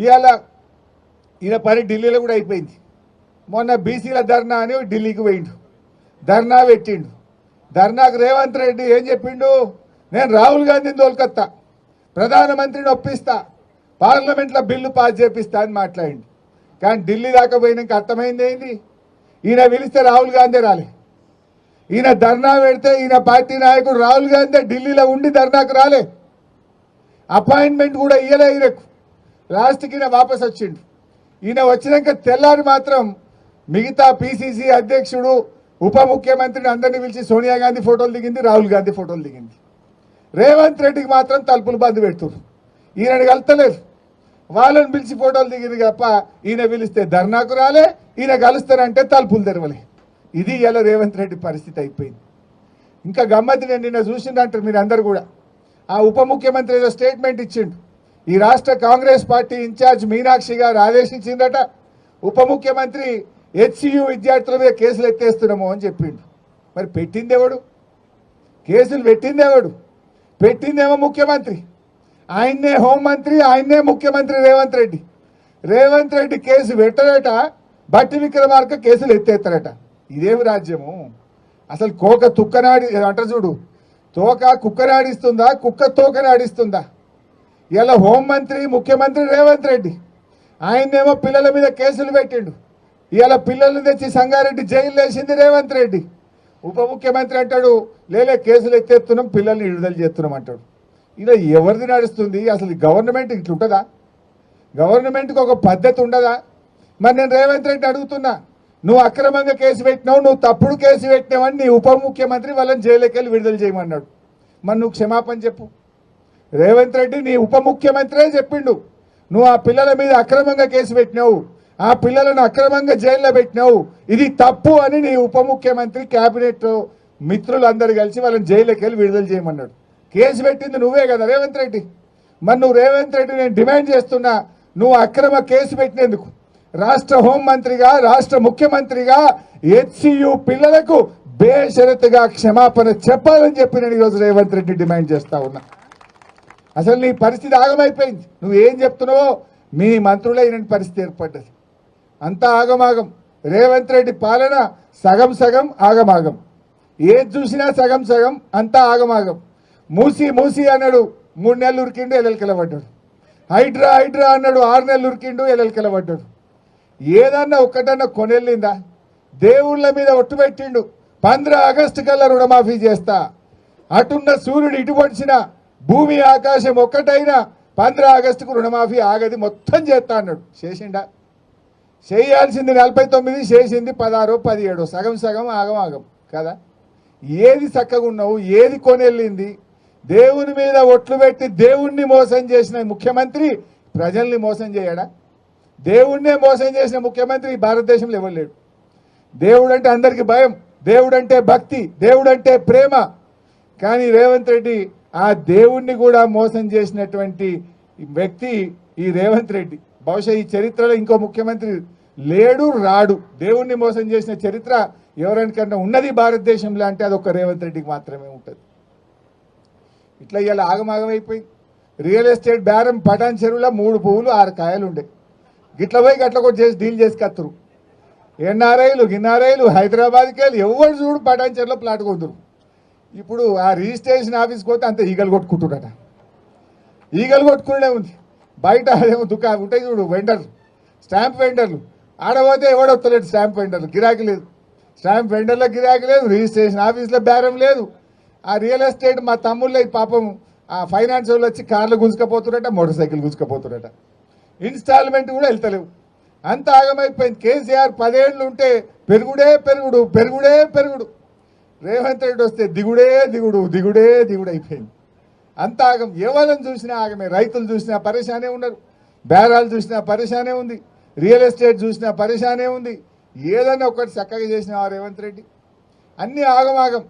ఇవాళ ఈయన పని ఢిల్లీలో కూడా అయిపోయింది. మొన్న బీసీల ధర్నా అని ఢిల్లీకి పోయిండు, ధర్నా పెట్టిండు. ధర్నాకు రేవంత్ రెడ్డి ఏం చెప్పిండు? నేను రాహుల్ గాంధీని తోలుకొత్తా, ప్రధానమంత్రిని ఒప్పిస్తా, పార్లమెంట్లో బిల్లు పాస్ చేపిస్తా అని మాట్లాడిండు. కానీ ఢిల్లీ దాకా పోయినాక అర్థమైంది ఏంది? ఈయన పిలిస్తే రాహుల్ గాంధీ రాలే. ఈయన ధర్నా పెడితే ఈయన పార్టీ నాయకుడు రాహుల్ గాంధీ ఢిల్లీలో ఉండి ధర్నాకు రాలే, అపాయింట్మెంట్ కూడా ఇయ్యలే ఈయనకు. లాస్ట్కి ఈయన వాపస్ వచ్చిండు. ఈయన వచ్చినాక తెల్లారి మాత్రం మిగతా పిసిసి అధ్యక్షుడు, ఉప ముఖ్యమంత్రిని అందరినీ పిలిచి సోనియా గాంధీ ఫోటోలు దిగింది, రాహుల్ గాంధీ ఫోటోలు దిగింది. రేవంత్ రెడ్డికి మాత్రం తలుపులు బంద్ పెడుతున్నారు. ఈయనని కలుస్తలేరు, వాళ్ళని పిలిచి ఫోటోలు దిగింది తప్ప ఈయన పిలిస్తే ధర్నాకు రాలే, ఈయన కలుస్తారంటే తలుపులు తెరవలే. ఇది ఇలా రేవంత్ రెడ్డి పరిస్థితి అయిపోయింది. ఇంకా గమ్మతి నేను నిన్న చూసిందంటారు మీరు అందరు కూడా. ఆ ఉప ముఖ్యమంత్రి ఏదో స్టేట్మెంట్ ఇచ్చిండు. ఈ రాష్ట్ర కాంగ్రెస్ పార్టీ ఇన్ఛార్జ్ మీనాక్షి గారు ఆదేశించిందట, ఉప ముఖ్యమంత్రి హెచ్సియు విద్యార్థుల మీద కేసులు ఎత్తేస్తున్నాము అని చెప్పిండు. మరి పెట్టిందేవాడు? కేసులు పెట్టిందేవాడు? పెట్టిందేమో ముఖ్యమంత్రి, ఆయన్నే హోంమంత్రి, ఆయన్నే ముఖ్యమంత్రి రేవంత్ రెడ్డి. రేవంత్ రెడ్డి కేసు పెట్టడట, బట్టి విక్రమార్క కేసులు ఎత్తేస్తారట. ఇదేమి రాజ్యము? అసలు కోక తుక్కనాడి అంట చూడు, తోక కుక్కనాడిస్తుందా, కుక్క తోకనాడిస్తుందా? ఇలా హోంమంత్రి ముఖ్యమంత్రి రేవంత్ రెడ్డి, ఆయన్నేమో పిల్లల మీద కేసులు పెట్టిండు. ఇలా పిల్లల్ని తెచ్చి సంగారెడ్డి జైలు వేసింది రేవంత్ రెడ్డి. ఉప ముఖ్యమంత్రి అంటాడు లేలే కేసులు ఎత్తేస్తున్నాం, పిల్లల్ని విడుదల చేస్తున్నాం అంటాడు. ఇలా ఎవరిది నడుస్తుంది? అసలు గవర్నమెంట్ ఇట్లుంటుందా? గవర్నమెంట్కి ఒక పద్ధతి ఉండదా? మరి నేను రేవంత్ రెడ్డి అడుగుతున్నా, నువ్వు అక్రమంగా కేసు పెట్టినావు, నువ్వు తప్పుడు కేసు పెట్టినావని నీ ఉప ముఖ్యమంత్రి వాళ్ళని జైలుకి వెళ్ళి విడుదల చేయమన్నాడు. మరి నువ్వు క్షమాపణ చెప్పు. రేవంత్ రెడ్డి నీ ఉప ముఖ్యమంత్రే చెప్పిండు, నువ్వు ఆ పిల్లల మీద అక్రమంగా కేసు పెట్టినావు, ఆ పిల్లలను అక్రమంగా జైల్లో పెట్టినావు, ఇది తప్పు అని నీ ఉప ముఖ్యమంత్రి క్యాబినెట్ మిత్రులు అందరు కలిసి వాళ్ళని జైలుకి వెళ్ళి విడుదల చేయమన్నాడు. కేసు పెట్టింది నువ్వే కదా రేవంత్ రెడ్డి. మరి నువ్వు రేవంత్ రెడ్డి నేను డిమాండ్ చేస్తున్నా, నువ్వు అక్రమ కేసు పెట్టినందుకు రాష్ట్ర హోంమంత్రిగా, రాష్ట్ర ముఖ్యమంత్రిగా హెచ్సియు పిల్లలకు బేషరతుగా క్షమాపణ చెప్పాలని చెప్పి నేను ఈరోజు రేవంత్ రెడ్డి డిమాండ్ చేస్తా ఉన్నా. అసలు నీ పరిస్థితి ఆగమైపోయింది. నువ్వేం చెప్తున్నావో మీ మంత్రులే ఇలాంటి పరిస్థితి ఏర్పడ్డది. అంతా ఆగమాగం. రేవంత్ రెడ్డి పాలన సగం సగం ఆగమాగం. ఏది చూసినా సగం సగం, అంతా ఆగమాగం. మూసి మూసి అన్నాడు, 3 నెలలు ఉరికిండు, ఎల్లెలకెళ్ళబడ్డాడు. హైడ్రా హైడ్రా అన్నాడు, 6 నెలలు ఉరికిండు, ఎల్లెలకెళ్ళబడ్డాడు. ఏదన్నా ఒక్కటన్నా కొనెళ్ళిందా? దేవుళ్ళ మీద ఒట్టు పెట్టిండు, 15 ఆగస్టు కల్లా రుణమాఫీ చేస్తా. అటున్న సూర్యుడు ఇటు పొడిచిన, భూమి ఆకాశం ఒక్కటైనా 15 ఆగస్టుకు రుణమాఫీ ఆగది, మొత్తం చేస్తా అన్నాడు. చేసిండా? చేయాల్సింది 49, చేసింది 16, 17. సగం సగం ఆగం ఆగం కదా. ఏది చక్కగా ఉన్నావు? ఏది కొనెళ్ళింది? దేవుని మీద ఒట్లు పెట్టి దేవుణ్ణి మోసం చేసిన ముఖ్యమంత్రి ప్రజల్ని మోసం చేయడా? దేవుణ్ణే మోసం చేసిన ముఖ్యమంత్రి భారతదేశంలో ఎవరు లేడు. దేవుడు అంటే అందరికీ భయం, దేవుడు అంటే భక్తి, దేవుడు అంటే ప్రేమ. కానీ రేవంత్ రెడ్డి ఆ దేవుణ్ణి కూడా మోసం చేసినటువంటి వ్యక్తి ఈ రేవంత్ రెడ్డి. బహుశా ఈ చరిత్రలో ఇంకో ముఖ్యమంత్రి లేడు, రాడు. దేవుణ్ణి మోసం చేసిన చరిత్ర ఎవరికన్నా ఉన్నది భారతదేశంలో అంటే అదొక రేవంత్ రెడ్డికి మాత్రమే ఉంటుంది. ఇట్లా ఇలా ఆగమాగమైపోయింది. రియల్ ఎస్టేట్ బేరం పటాన్ చెరువులో 3 పువ్వులు 6 కాయలు ఉండే. గిట్ల పోయి గట్ల కూడా చేసి డీల్ చేసి కత్తురు. ఎన్ఆర్ఐలు గిన్ఆర్ఐలు హైదరాబాద్కి వెళ్ళి ఎవరు చూడు పటాన్ చెరువులో ప్లాట్ కొడుతురు. ఇప్పుడు ఆ రిజిస్ట్రేషన్ ఆఫీస్కి పోతే అంత ఈగలు కొట్టుకుంటున్నారట. ఈగలు కొట్టుకునే ఉంది. బయట అదేమో దుకాణం ఉంటాయి చూడు, వెండర్లు, స్టాంప్ వెండర్లు, ఆడపోతే ఎవడొస్తలేడు. స్టాంప్ వెండర్లు గిరాకీ లేదు, స్టాంప్ వెండర్లకు గిరాకీ లేదు, రిజిస్ట్రేషన్ ఆఫీస్లో బేరం లేదు. ఆ రియల్ ఎస్టేట్ మా తమ్ముళ్ళ పాపం ఆ ఫైనాన్స్ వాళ్ళు వచ్చి కార్లు గుంజుకపోతున్నట, మోటార్ సైకిల్ గుంజుకపోతున్నట, ఇన్స్టాల్మెంట్ కూడా వెళ్తలేవు. అంత ఆగమైపోయింది. కేసీఆర్ 10 ఏళ్ళు ఉంటే పెరుగుడే పెరుగుడు, పెరుగుడే పెరుగుడు. రేవంత్ రెడ్డి వస్తే దిగుడే దిగుడు, దిగుడే దిగుడు అయిపోయింది. అంత ఆగం. ఎవరిని చూసినా ఆగమే. రైతులు చూసినా పరేషానే ఉన్నారు, బేరాలు చూసినా పరేషానే ఉంది, రియల్ ఎస్టేట్ చూసినా పరేషానే ఉంది. ఏదన్నా ఒకటి చక్కగా చేసినా రేవంత్ రెడ్డి. అన్నీ ఆగమాగం.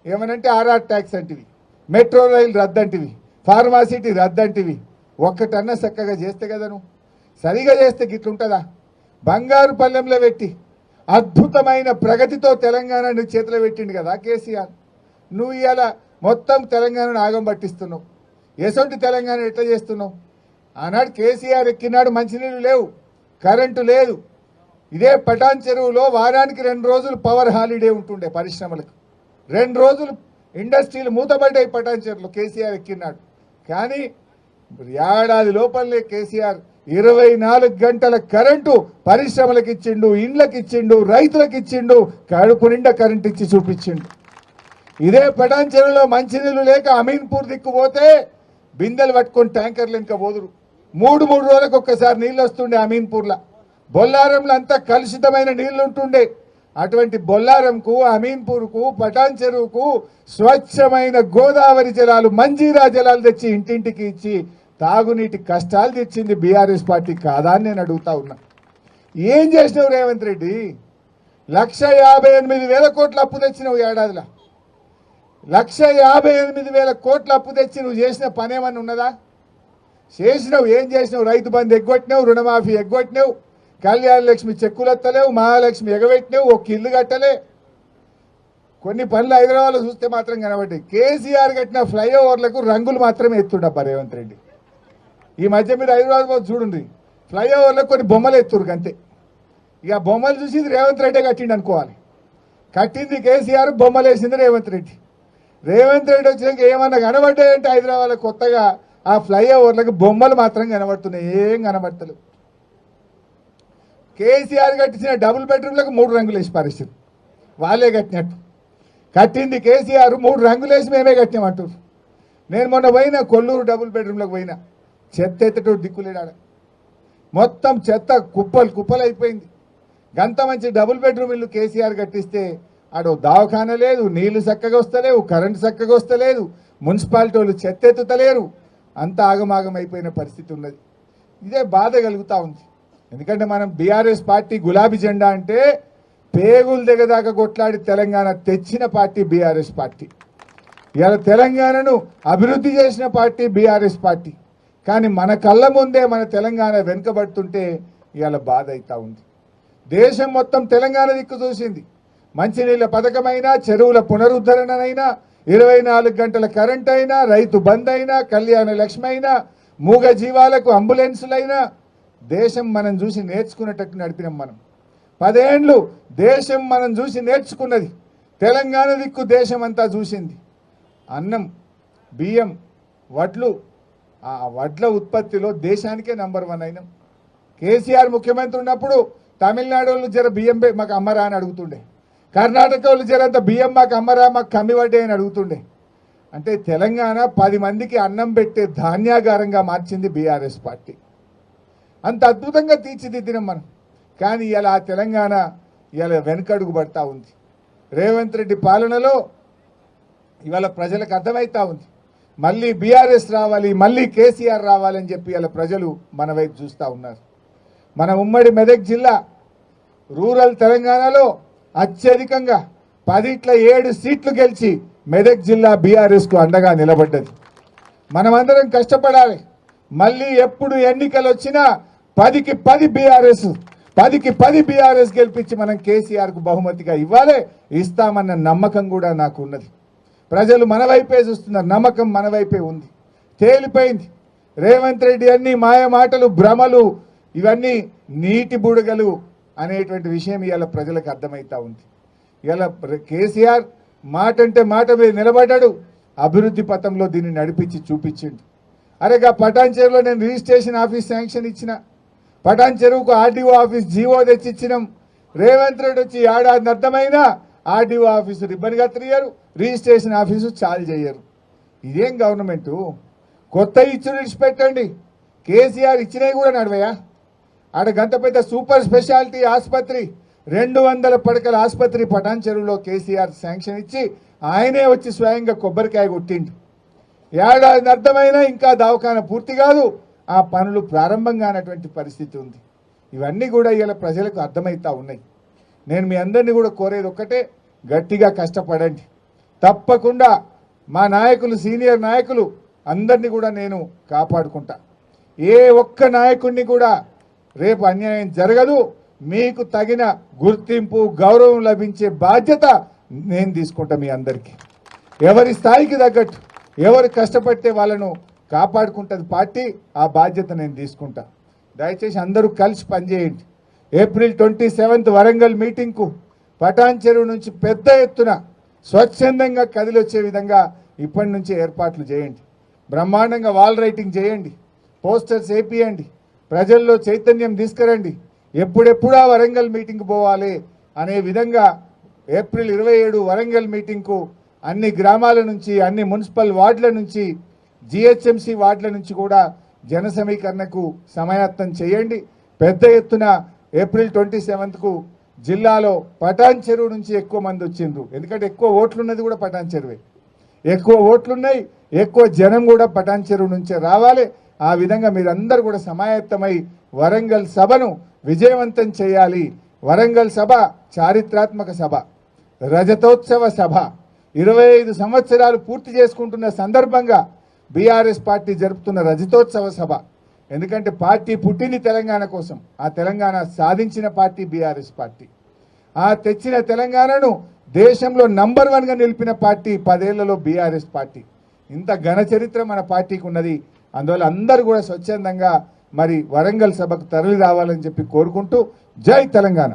ఏమనంటే ఆర్ఆర్ ట్యాక్స్ అంటివి, మెట్రో రైలు రద్దంటివి, ఫార్మాసిటీ రద్దంటివి. ఒక్కటన్నా చక్కగా చేస్తే కదా. నువ్వు సరిగా చేస్తే గిట్లుంటుందా? బంగారు పల్లెంలో పెట్టి అద్భుతమైన ప్రగతితో తెలంగాణను చేతిలో పెట్టిండు కదా కేసీఆర్. నువ్వు ఇవాళ మొత్తం తెలంగాణను ఆగం పట్టిస్తున్నావు. ఎసొంటి తెలంగాణ ఎట్లా చేస్తున్నావు? ఆనాడు కేసీఆర్ ఎక్కినాడు, మంచినీళ్ళు లేవు, కరెంటు లేదు. ఇదే పటాన్ చెరువులో వారానికి 2 రోజులు పవర్ హాలిడే ఉంటుండే పరిశ్రమలకు. 2 రోజులు ఇండస్ట్రీలు మూతపడ్డాయి పటాన్ చెరువులో కేసీఆర్ ఎక్కినాడు. కానీ ఏడాది లోపలనే కేసీఆర్ 24 గంటల కరెంటు పరిశ్రమలకు ఇచ్చిండు, ఇండ్లకు ఇచ్చిండు, రైతులకు ఇచ్చిండు, కడుపు నిండా కరెంటు ఇచ్చి చూపించిండు. ఇదే పటాన్ చెరువులో మంచినీళ్ళు లేక అమీన్పూర్ దిక్కుపోతే బిందెలు పట్టుకొని ట్యాంకర్లు ఇంకా పోదురు. 3 రోజులకు ఒక్కసారి నీళ్ళు వస్తుండే అమీన్పూర్లో. బొల్లారంలో అంతా కలుషితమైన నీళ్లు ఉంటుండే. అటువంటి బొల్లారంకు, అమీన్పూర్కు, పటాన్ చెరువుకు స్వచ్ఛమైన గోదావరి జలాలు, మంజీరా జలాలు తెచ్చి ఇంటింటికి ఇచ్చి తాగునీటి కష్టాలు తెచ్చింది బీఆర్ఎస్ పార్టీ కాదా అని నేను అడుగుతా ఉన్నా. ఏం చేసినావు రేవంత్ రెడ్డి? 1,58,000 కోట్ల అప్పు తెచ్చినావు ఏడాదిలో. 1,58,000 కోట్ల అప్పు తెచ్చి నువ్వు చేసిన పని ఏమన్నా ఉన్నదా? చేసినావు. ఏం చేసినావు? రైతు బంధు ఎగ్గొట్టినావు, రుణమాఫీ ఎగ్గొట్టినావు, కళ్యాణ లక్ష్మి చెక్కులు ఎత్తలేవు, మహాలక్ష్మి ఎగబెట్టినావు, ఒక ఇల్లు కట్టలే. కొన్ని పనులు హైదరాబాద్లో చూస్తే మాత్రం కనబడ్డాయి. కేసీఆర్ కట్టిన ఫ్లైఓవర్లకు రంగులు మాత్రమే ఎత్తుండబ్బా రేవంత్ రెడ్డి. ఈ మధ్య మీరు హైదరాబాద్ పోతే చూడండి, ఫ్లైఓవర్లకు కొన్ని బొమ్మలు ఎత్తురు అంతే. ఇక బొమ్మలు చూసి ఇది రేవంత్ రెడ్డి కట్టిండు అనుకోవాలి. కట్టింది కేసీఆర్, బొమ్మలు వేసింది రేవంత్ రెడ్డి. రేవంత్ రెడ్డి వచ్చినాక ఏమన్నా కనబడ్డాయంటే హైదరాబాద్లో కొత్తగా ఆ ఫ్లైఓవర్లకు బొమ్మలు మాత్రం కనబడుతున్నాయి, ఏం కనబడతలేవు. కేసీఆర్ కట్టించిన డబుల్ బెడ్రూమ్లకు 3 రంగులు వేసి పరిస్థితి వాళ్ళే కట్టినట్టు. కట్టింది కేసీఆర్, 3 రంగులు వేసి మేమే కట్టినామంటారు. నేను మొన్న పోయినా కొల్లూరు డబుల్ బెడ్రూమ్లకు పోయినా, చెత్త ఎత్తటోడు దిక్కులేడాడ. మొత్తం చెత్త కుప్పలు అయిపోయింది. గంత మంచి డబుల్ బెడ్రూమ్ ఇల్లు కేసీఆర్ కట్టిస్తే ఆడో దవాఖాన లేదు, నీళ్లు చక్కగా వస్తలేవు, కరెంటు చక్కగా వస్తలేదు, మున్సిపాలిటీ వాళ్ళు చెత్త ఎత్తుతలేరు, అంత ఆగమాగం అయిపోయిన పరిస్థితి ఉన్నది. ఇదే బాధ కలుగుతూ ఉంది. ఎందుకంటే మనం బీఆర్ఎస్ పార్టీ గులాబీ జెండా అంటే పేగులు దిగదాకా కొట్లాడి తెలంగాణ తెచ్చిన పార్టీ బీఆర్ఎస్ పార్టీ. ఇవాళ తెలంగాణను అభివృద్ధి చేసిన పార్టీ బీఆర్ఎస్ పార్టీ. కానీ మన కళ్ళ ముందే మన తెలంగాణ వెనుకబడుతుంటే ఇవాళ బాధ అవుతూ ఉంది. దేశం మొత్తం తెలంగాణ దిక్కు చూసింది. మంచినీళ్ళ పథకమైనా, చెరువుల పునరుద్ధరణనైనా, 24 గంటల కరెంట్ అయినా, రైతు బంద్ అయినా, కళ్యాణ లక్ష్మి అయినా, మూగ జీవాలకు అంబులెన్సులైనా దేశం మనం చూసి నేర్చుకునేటట్టు నడిపినాం. మనం 10 ఏళ్ళు దేశం మనం చూసి నేర్చుకున్నది. తెలంగాణ దిక్కు దేశం అంతా చూసింది. అన్నం, బియ్యం, వడ్లు, ఆ వడ్ల ఉత్పత్తిలో దేశానికే నంబర్ 1 అయినాం. కేసీఆర్ ముఖ్యమంత్రి ఉన్నప్పుడు తమిళనాడు వాళ్ళు జర బియ్యం మాకు అమ్మరా అని అడుగుతుండే, కర్ణాటక వాళ్ళు జరంత బియ్యం మాకు అమ్మరా, మాకు కమ్మి వడ్డే అని అడుగుతుండే. అంటే తెలంగాణ 10 మందికి అన్నం పెట్టే ధాన్యాగారంగా మార్చింది బీఆర్ఎస్ పార్టీ. అంత అద్భుతంగా తీర్చిదిద్దినాం మనం. కానీ ఇలా ఆ తెలంగాణ ఇలా వెనుకడుగు పడతా ఉంది. రేవంత్ రెడ్డి పాలనలో ఇవాళ ప్రజలకు అర్థమవుతా ఉంది, మళ్ళీ బీఆర్ఎస్ రావాలి, మళ్ళీ కేసీఆర్ రావాలని చెప్పి ఇలా ప్రజలు మన వైపు చూస్తూ ఉన్నారు. మన ఉమ్మడి మెదక్ జిల్లా రూరల్ తెలంగాణలో అత్యధికంగా 10ట్లో 7 సీట్లు గెలిచి మెదక్ జిల్లా బీఆర్ఎస్కు అండగా నిలబడ్డది. మనమందరం కష్టపడాలి. మళ్ళీ ఎప్పుడు ఎన్నికలు వచ్చినా 10కి 10 బీఆర్ఎస్, 10కి 10 బీఆర్ఎస్ గెలిపించి మనం కేసీఆర్కు బహుమతిగా ఇస్తామన్న నమ్మకం కూడా నాకు ఉన్నది. ప్రజలు మన వైపే చూస్తున్నారు, నమ్మకం మన వైపే ఉంది. తేలిపోయింది రేవంత్ రెడ్డి అన్ని మాయ మాటలు, భ్రమలు, ఇవన్నీ నీటి బుడగలు అనేటువంటి విషయం ఇవాళ ప్రజలకు అర్థమవుతా ఉంది. ఇవాళ కేసీఆర్ మాట అంటే మాట మీద నిలబడ్డాడు, అభివృద్ధి పథంలో దీన్ని నడిపించి చూపించిండు. అరేగా పటాన్ చెరువులో నేను రిజిస్ట్రేషన్ ఆఫీస్ శాంక్షన్ ఇచ్చిన, పటాన్ చెరువుకు ఆర్డీఓ ఆఫీస్ జీవో తెచ్చిచ్చినాం. రేవంత్ రెడ్డి వచ్చి ఏడాది అర్థమైనా ఆర్డీఓ ఆఫీసు రిబ్బన్ కత్తిరియరు, రిజిస్ట్రేషన్ ఆఫీసు చాలు చేయరు. ఇదేం గవర్నమెంటు? కొత్త ఇచ్చుడు విడిచిపెట్టండి, కేసీఆర్ ఇచ్చినవి కూడా నడవయా? ఆడ గంత పెద్ద సూపర్ స్పెషాలిటీ ఆసుపత్రి, 200 పడకల ఆసుపత్రి పటాన్ చెరువులో కేసీఆర్ శాంక్షన్ ఇచ్చి ఆయనే వచ్చి స్వయంగా కొబ్బరికాయ కొట్టిండు. ఏడాది అర్థమైనా ఇంకా దవాఖాన పూర్తి కాదు, ఆ పనులు ప్రారంభం కానటువంటి పరిస్థితి ఉంది. ఇవన్నీ కూడా ఇలా ప్రజలకు అర్థమవుతా ఉన్నాయి. నేను మీ అందరినీ కూడా కోరేది ఒక్కటే, గట్టిగా కష్టపడండి. తప్పకుండా మా నాయకులు, సీనియర్ నాయకులు అందరినీ కూడా నేను కాపాడుకుంటా. ఏ ఒక్క నాయకుడిని కూడా రేపు అన్యాయం జరగదు. మీకు తగిన గుర్తింపు, గౌరవం లభించే బాధ్యత నేను తీసుకుంటా. మీ అందరికీ ఎవరి స్థాయికి తగ్గట్టు ఎవరు కష్టపడితే వాళ్ళను కాపాడుకుంటుంది పార్టీ. ఆ బాధ్యత నేను తీసుకుంటా. దయచేసి అందరూ కలిసి పనిచేయండి. ఏప్రిల్ 27 వరంగల్ మీటింగ్కు పటాన్ చెరువు నుంచి పెద్ద ఎత్తున స్వచ్ఛందంగా కదిలొచ్చే విధంగా ఇప్పటి నుంచి ఏర్పాట్లు చేయండి. బ్రహ్మాండంగా వాల్ రైటింగ్ చేయండి, పోస్టర్స్ వేపియండి, ప్రజల్లో చైతన్యం తీసుకురండి. ఎప్పుడెప్పుడా వరంగల్ మీటింగ్కి పోవాలి అనే విధంగా ఏప్రిల్ 27 వరంగల్ మీటింగ్కు అన్ని గ్రామాల నుంచి, అన్ని మున్సిపల్ వార్డుల నుంచి, జిహెచ్ఎంసీ వార్డుల నుంచి కూడా జన సమీకరణకు సమాయత్తం చేయండి. పెద్ద ఎత్తున ఏప్రిల్ 27కు జిల్లాలో పటాన్ చెరువు నుంచి ఎక్కువ మంది వచ్చిండ్రు. ఎందుకంటే ఎక్కువ ఓట్లున్నది కూడా పటాన్ చెరువే. ఎక్కువ ఓట్లున్నాయి, ఎక్కువ జనం కూడా పటాన్ చెరువు నుంచే రావాలి. ఆ విధంగా మీరందరూ కూడా సమాయత్తమై వరంగల్ సభను విజయవంతం చేయాలి. వరంగల్ సభ చారిత్రాత్మక సభ, రజతోత్సవ సభ. 25 సంవత్సరాలు పూర్తి చేసుకుంటున్న సందర్భంగా బీఆర్ఎస్ పార్టీ జరుపుతున్న రజతోత్సవ సభ. ఎందుకంటే పార్టీ పుట్టింది తెలంగాణ కోసం. ఆ తెలంగాణ సాధించిన పార్టీ బీఆర్ఎస్ పార్టీ. ఆ తెచ్చిన తెలంగాణను దేశంలో నంబర్ 1గా నిలిపిన పార్టీ 10 ఏళ్లలో బీఆర్ఎస్ పార్టీ. ఇంత ఘన చరిత్ర మన పార్టీకి ఉన్నది. అందువల్ల అందరూ కూడా స్వచ్ఛందంగా మరి వరంగల్ సభకు తరలి రావాలని చెప్పి కోరుకుంటూ జై తెలంగాణ.